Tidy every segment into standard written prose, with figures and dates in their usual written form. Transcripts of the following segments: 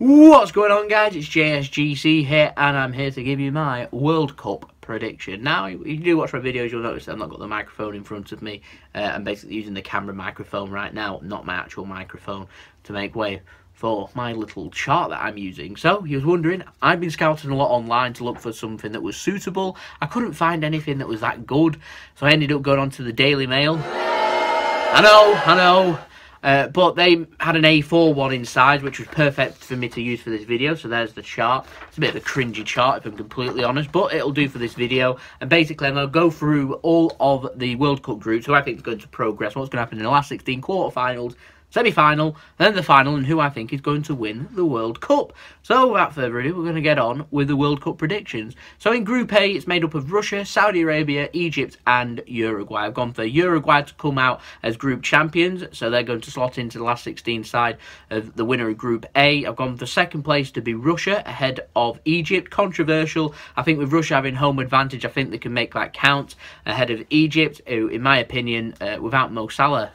What's going on, guys? It's JSGC here, and I'm here to give you my World Cup prediction. Now, if you do watch my videos, you'll notice that I've not got the microphone in front of me. I'm basically using the camera microphone right now, not my actual microphone, to make way for my little chart that I'm using. So, you was wondering, I've been scouting a lot online to look for something that was suitable. I couldn't find anything that was that good, so I ended up going on to the Daily Mail. I know. But they had an A4 one inside, which was perfect for me to use for this video. So there's the chart. It's a bit of a cringy chart, if I'm completely honest, but it'll do for this video. And basically, I'm going to go through all of the World Cup groups, who I think is going to progress, what's going to happen in the last 16 quarterfinals, semi-final, then the final, and who I think is going to win the World Cup. So, without further ado, we're going to get on with the World Cup predictions. So, in Group A, it's made up of Russia, Saudi Arabia, Egypt, and Uruguay. I've gone for Uruguay to come out as group champions, so they're going to slot into the last 16 side of the winner of Group A. I've gone for second place to be Russia, ahead of Egypt. Controversial. I think with Russia having home advantage, I think they can make that count ahead of Egypt, who, in my opinion, without Mo Salah,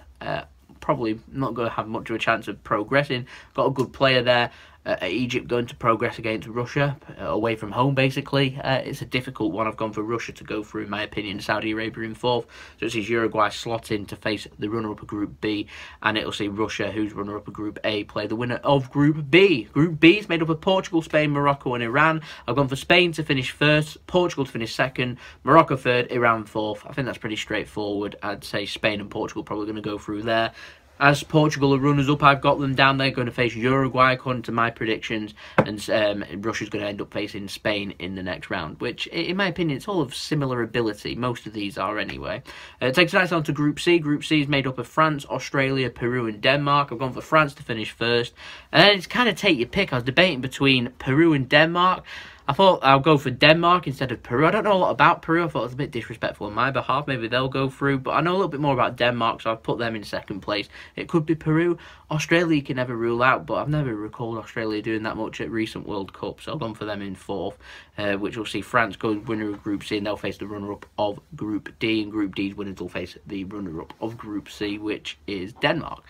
probably not going to have much of a chance of progressing. Got a good player there. Egypt going to progress against Russia, away from home, basically. It's a difficult one. I've gone for Russia to go through, in my opinion. Saudi Arabia in fourth. So it sees Uruguay slot in to face the runner-up of Group B. And it'll see Russia, who's runner-up of Group A, play the winner of Group B. Group B is made up of Portugal, Spain, Morocco and Iran. I've gone for Spain to finish first, Portugal to finish second, Morocco third, Iran fourth. I think that's pretty straightforward. I'd say Spain and Portugal probably going to go through there. As Portugal are runners-up, I've got them down there going to face Uruguay according to my predictions, and Russia's going to end up facing Spain in the next round, which, in my opinion, it's all of similar ability. Most of these are anyway. It takes us on to Group C. Group C is made up of France, Australia, Peru and Denmark. I've gone for France to finish first, and then it's kind of take your pick. I was debating between Peru and Denmark. I thought I'll go for Denmark instead of Peru. I don't know a lot about Peru. I thought it was a bit disrespectful on my behalf. Maybe they'll go through. But I know a little bit more about Denmark, so I've put them in second place. It could be Peru. Australia you can never rule out, but I've never recalled Australia doing that much at recent World Cups. So I've gone for them in fourth, which will see France go winner of Group C, and they'll face the runner-up of Group D. And Group D's winners will face the runner-up of Group C, which is Denmark.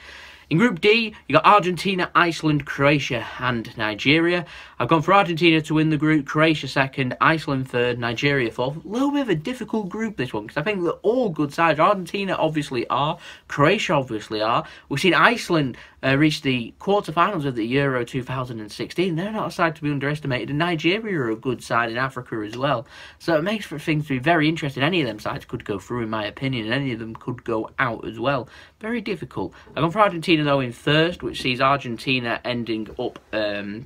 In Group D, you got Argentina, Iceland, Croatia and Nigeria. I've gone for Argentina to win the group, Croatia second, Iceland third, Nigeria fourth. A little bit of a difficult group, this one, because I think they're all good sides. Argentina obviously are, Croatia obviously are. We've seen Iceland reach the quarterfinals of the Euro 2016. They're not a side to be underestimated, and Nigeria are a good side in Africa as well. So it makes for things to be very interesting. Any of them sides could go through, in my opinion, and any of them could go out as well. Very difficult. I've gone for Argentina, though, in first, which sees Argentina ending up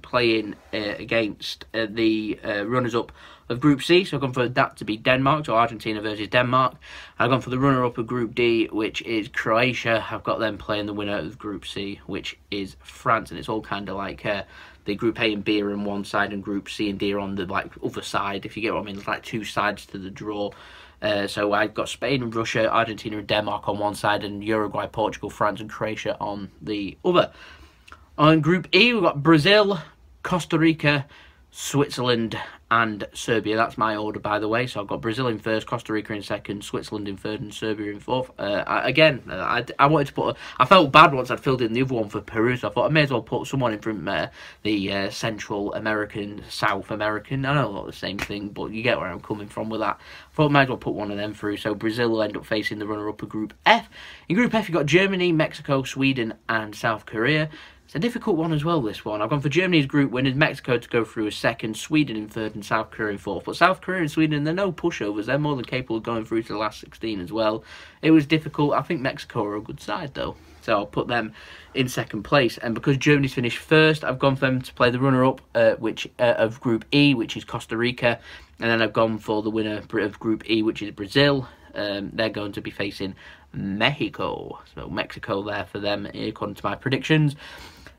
playing against the runners-up of Group C. So I've gone for that to be Denmark, so Argentina versus Denmark. I've gone for the runner-up of Group D, which is Croatia. I've got them playing the winner of Group C, which is France. And it's all kind of like the Group A and B are on one side, and Group C and D are on the other side, if you get what I mean. There's like two sides to the draw. So I've got Spain and Russia, Argentina and Denmark on one side, and Uruguay, Portugal, France and Croatia on the other. On Group E, we've got Brazil, Costa Rica, Switzerland and Serbia. That's my order, by the way. So I've got Brazil in first, Costa Rica in second, Switzerland in third and Serbia in fourth. I wanted to put... I felt bad once I'd filled in the other one for Peru, so I thought I may as well put someone in from the Central American, South American. I know not the same thing, but you get where I'm coming from with that. I thought I might as well put one of them through. So Brazil will end up facing the runner-up of Group F. In Group F, you've got Germany, Mexico, Sweden and South Korea. It's a difficult one as well, this one. I've gone for Germany's group winners, Mexico to go through as second, Sweden in third and South Korea in fourth. But South Korea and Sweden, they're no pushovers. They're more than capable of going through to the last 16 as well. It was difficult. I think Mexico are a good side, though. So I'll put them in second place. And because Germany's finished first, I've gone for them to play the runner-up of Group E, which is Costa Rica. And then I've gone for the winner of Group E, which is Brazil. They're going to be facing Mexico. So Mexico there for them, according to my predictions.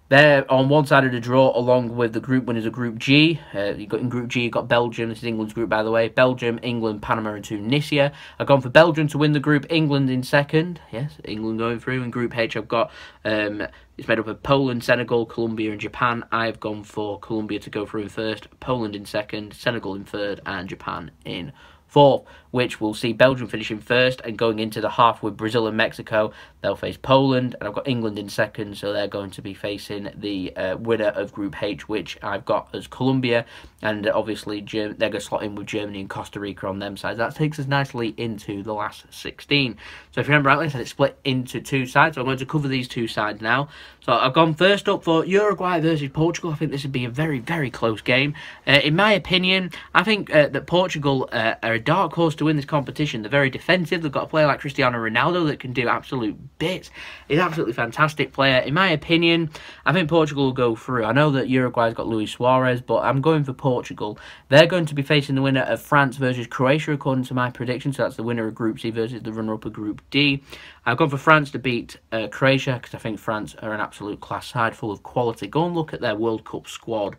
They're on one side of the draw, along with the group winners of Group G. In Group G, you've got Belgium. This is England's group, by the way. Belgium, England, Panama and Tunisia. I've gone for Belgium to win the group. England in second. Yes, England going through. In Group H, I've got... it's made up of Poland, Senegal, Colombia and Japan. I've gone for Colombia to go through in first, Poland in second, Senegal in third and Japan in 4th, which will see Belgium finishing 1st and going into the half with Brazil and Mexico. They'll face Poland, and I've got England in 2nd, so they're going to be facing the winner of Group H, which I've got as Colombia, and obviously they're going to slot in with Germany and Costa Rica on them sides. That takes us nicely into the last 16. So if you remember rightly, I said it's split into 2 sides, so I'm going to cover these 2 sides now. So I've gone first up for Uruguay versus Portugal. I think this would be a very, very close game. In my opinion, I think that Portugal are a dark horse to win this competition. They're very defensive. They've got a player like Cristiano Ronaldo that can do absolute bits. He's an absolutely fantastic player. In my opinion, I think Portugal will go through. I know that Uruguay's got Luis Suarez, but I'm going for Portugal. They're going to be facing the winner of France versus Croatia, according to my prediction. So that's the winner of Group C versus the runner-up of Group D. I've gone for France to beat Croatia because I think France are an absolute class side full of quality. Go and look at their World Cup squad.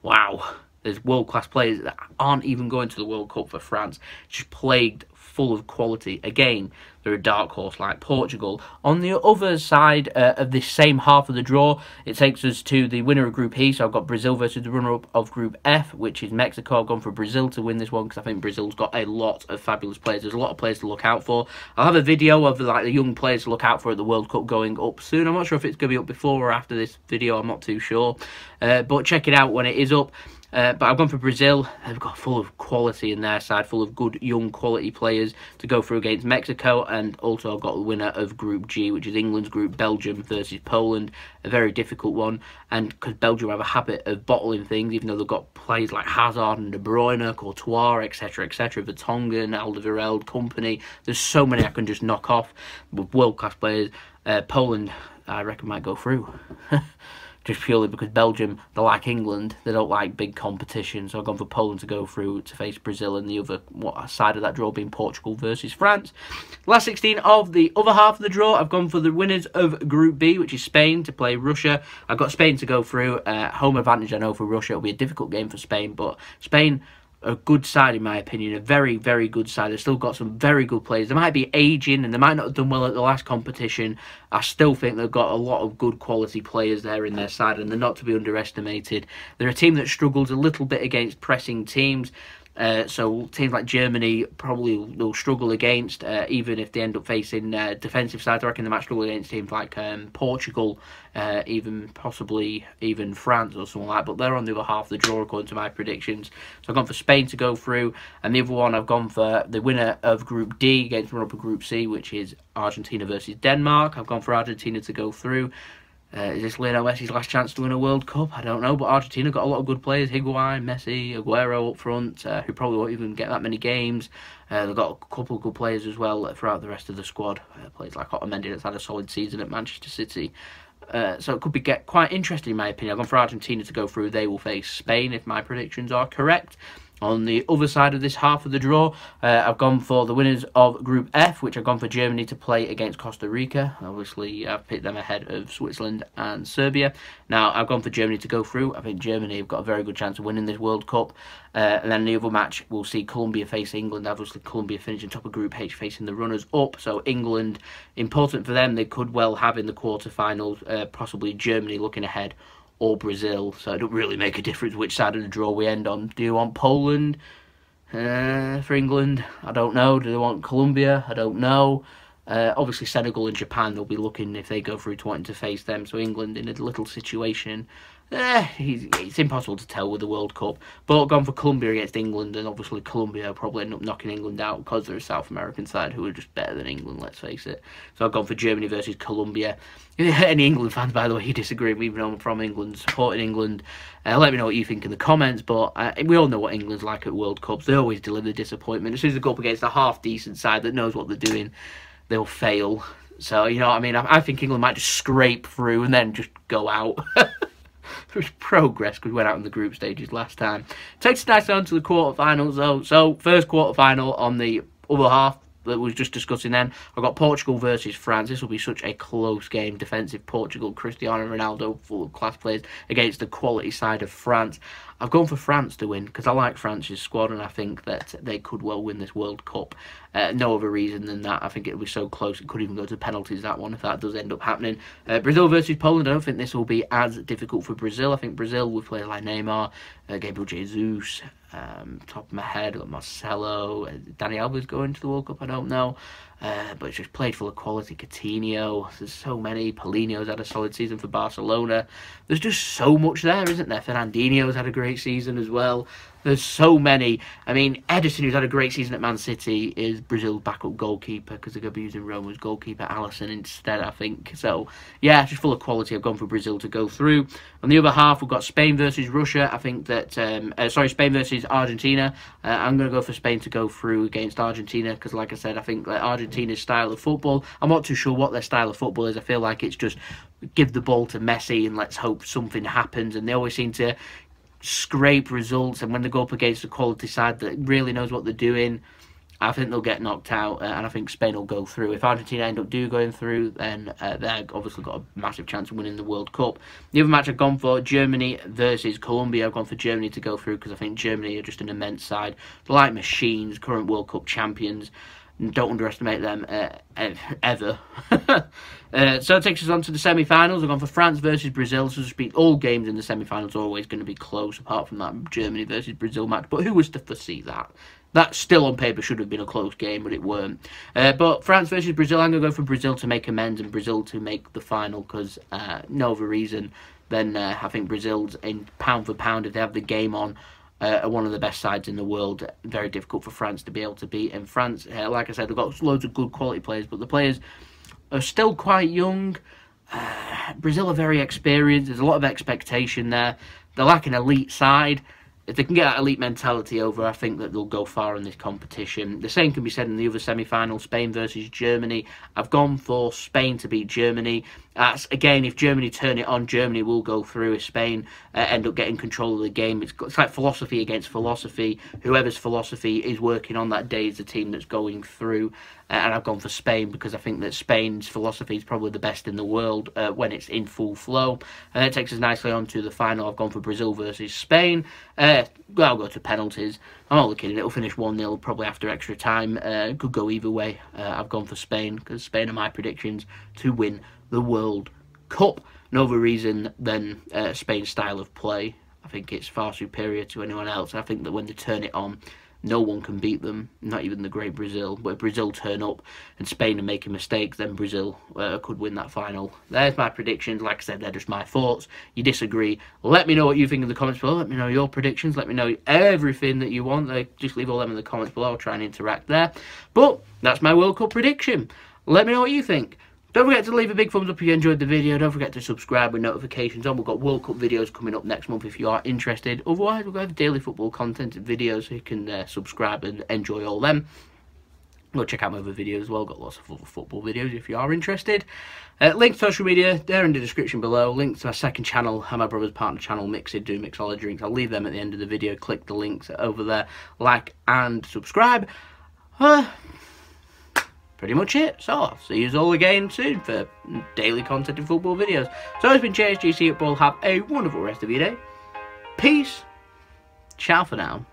Wow. There's world-class players that aren't even going to the World Cup for France. Just plagued full of quality. Again, they're a dark horse like Portugal. On the other side of this same half of the draw, it takes us to the winner of Group E. So I've got Brazil versus the runner-up of Group F, which is Mexico. I've gone for Brazil to win this one because I think Brazil's got a lot of fabulous players. There's a lot of players to look out for. I'll have a video of the young players to look out for at the World Cup going up soon. I'm not sure if it's going to be up before or after this video. I'm not too sure. But check it out when it is up. But I've gone for Brazil. They've got full of quality in their side, full of good young quality players to go through against Mexico, and also I've got the winner of Group G, which is England's group, Belgium versus Poland, a very difficult one, and because Belgium have a habit of bottling things, even though they've got players like Hazard and De Bruyne, Courtois, etc., Vertonghen, Alderweireld, company. There's so many I can just knock off with world-class players. Poland, I reckon, might go through. Just purely because Belgium, they're like England, they don't like big competition. So I've gone for Poland to go through to face Brazil, and the other side of that draw being Portugal versus France. Last 16 of the other half of the draw, I've gone for the winners of Group B, which is Spain, to play Russia. I've got Spain to go through. Home advantage, I know, for Russia. It'll be a difficult game for Spain, but Spain, a good side in my opinion, a very, very good side. They've still got some very good players. They might be aging and they might not have done well at the last competition. I still think they've got a lot of good quality players there in their side, and they're not to be underestimated. They're a team that struggles a little bit against pressing teams. So teams like Germany probably will struggle against, even if they end up facing defensive sides. I reckon they might struggle against teams like Portugal, even possibly even France or something like that. But they're on the other half of the draw according to my predictions. So I've gone for Spain to go through, and the other one I've gone for the winner of Group D against runner-up of Group C, which is Argentina versus Denmark. I've gone for Argentina to go through. Is this Lionel Messi's last chance to win a World Cup? I don't know, but Argentina got a lot of good players. Higuain, Messi, Aguero up front, who probably won't even get that many games. They've got a couple of good players as well throughout the rest of the squad. Players like Otamendi that's had a solid season at Manchester City. So it could be quite interesting in my opinion. I've gone for Argentina to go through. They will face Spain if my predictions are correct. On the other side of this half of the draw, I've gone for the winners of Group F, which I've gone for Germany to play against Costa Rica. Obviously, I've picked them ahead of Switzerland and Serbia. Now, I've gone for Germany to go through. I think Germany have got a very good chance of winning this World Cup. And then the other match, we'll see Colombia face England. Obviously, Colombia finishing top of Group H, facing the runners-up. So England, important for them. They could well have in the quarterfinals, possibly Germany looking ahead, or Brazil, so it don't really make a difference which side of the draw we end on. Do you want Poland for England? I don't know. Do they want Colombia? I don't know. Obviously, Senegal and Japan, they'll be looking, if they go through, to wanting to face them. So England in a little situation. It's impossible to tell with the World Cup. But I've gone for Colombia against England, and obviously Colombia will probably end up knocking England out because they're a South American side who are just better than England, let's face it. So I've gone for Germany versus Colombia. Any England fans, by the way, who disagree with me, even though I'm from England, supporting England, let me know what you think in the comments. But we all know what England's like at World Cups. They always deliver disappointment. As soon as they go up against a half-decent side that knows what they're doing, they'll fail. So, you know what I mean? I think England might just scrape through and then just go out. There's progress because we went out in the group stages last time. Takes us nicely on to the quarterfinals though. So first quarterfinal on the other half that we was just discussing then. I've got Portugal versus France. This will be such a close game. Defensive Portugal, Cristiano Ronaldo, full of class players against the quality side of France. I've gone for France to win because I like France's squad and I think that they could well win this World Cup. No other reason than that. I think it'll be so close it could even go to penalties, that one, if that does end up happening. Brazil versus Poland, I don't think this will be as difficult for Brazil. I think Brazil with players like Neymar, Gabriel Jesus, top of my head, got Marcelo, Dani Alves going to the World Cup, I don't know. But it's just played full of quality. Coutinho, there's so many. Paulinho's had a solid season for Barcelona. There's just so much there, isn't there? Fernandinho's had a great season as well. There's so many. I mean, Ederson, who's had a great season at Man City, is Brazil's backup goalkeeper because they're going to be using Roma's goalkeeper Alisson instead, I think. So, yeah, just full of quality. I've gone for Brazil to go through. On the other half, we've got Spain versus Russia. I think that, Spain versus Argentina. I'm going to go for Spain to go through against Argentina because, like I said, I think that Argentina's style of football, I'm not too sure what their style of football is. I feel like it's just give the ball to Messi and let's hope something happens. And they always seem to scrape results, and when they go up against a quality side that really knows what they're doing, I think they'll get knocked out, and I think Spain will go through. If Argentina end up going through, then they've obviously got a massive chance of winning the World Cup. The other match I've gone for, Germany versus Colombia. I've gone for Germany to go through because I think Germany are just an immense side. They're like machines, current World Cup champions. Don't underestimate them ever. So it takes us on to the semi-finals. I've gone for France versus Brazil. So all games in the semi-finals are always going to be close, apart from that Germany versus Brazil match. But who was to foresee that? That still on paper should have been a close game, but it weren't. But France versus Brazil, I'm going to go for Brazil to make amends and Brazil to make the final because no other reason than I think Brazil's in pound for pound, if they have the game on, are one of the best sides in the world. Very difficult for France to be able to beat. And France, like I said, they've got loads of good quality players, but the players are still quite young. Brazil are very experienced. There's a lot of expectation there. They're like an elite side. If they can get that elite mentality over, I think that they'll go far in this competition. The same can be said in the other semi-final, Spain versus Germany. I've gone for Spain to beat Germany. Again, if Germany turn it on, Germany will go through. If Spain end up getting control of the game, it's like philosophy against philosophy. Whoever's philosophy is working on that day is the team that's going through. And I've gone for Spain because I think that Spain's philosophy is probably the best in the world when it's in full flow. And that takes us nicely on to the final. I've gone for Brazil versus Spain. I'll go to penalties. I'm not looking at it. It'll finish 1-0 probably after extra time. Could go either way. I've gone for Spain because Spain are my predictions to win the World Cup. No other reason than Spain's style of play. I think it's far superior to anyone else. I think that when they turn it on, no one can beat them, not even the great Brazil. But if Brazil turn up and Spain are making mistakes, then Brazil could win that final. There's my predictions. Like I said, they're just my thoughts. You disagree, let me know what you think in the comments below. Let me know your predictions. Let me know everything that you want. Just leave all them in the comments below. I'll try and interact there. But that's my World Cup prediction. Let me know what you think. Don't forget to leave a big thumbs up if you enjoyed the video. Don't forget to subscribe with notifications on. We've got World Cup videos coming up next month if you are interested. Otherwise, we'll have daily football content and videos so you can subscribe and enjoy all them. Go check out my other videos as well. Got lots of other football videos if you are interested. Links to social media, they're in the description below. Links to my second channel and my brother's partner channel, Mixed, do Mixology Drinks. I'll leave them at the end of the video. Click the links over there. Like and subscribe. Pretty much it. So I'll see you all again soon for daily content and football videos. So it's been JSGC Football. Have a wonderful rest of your day. Peace. Ciao for now.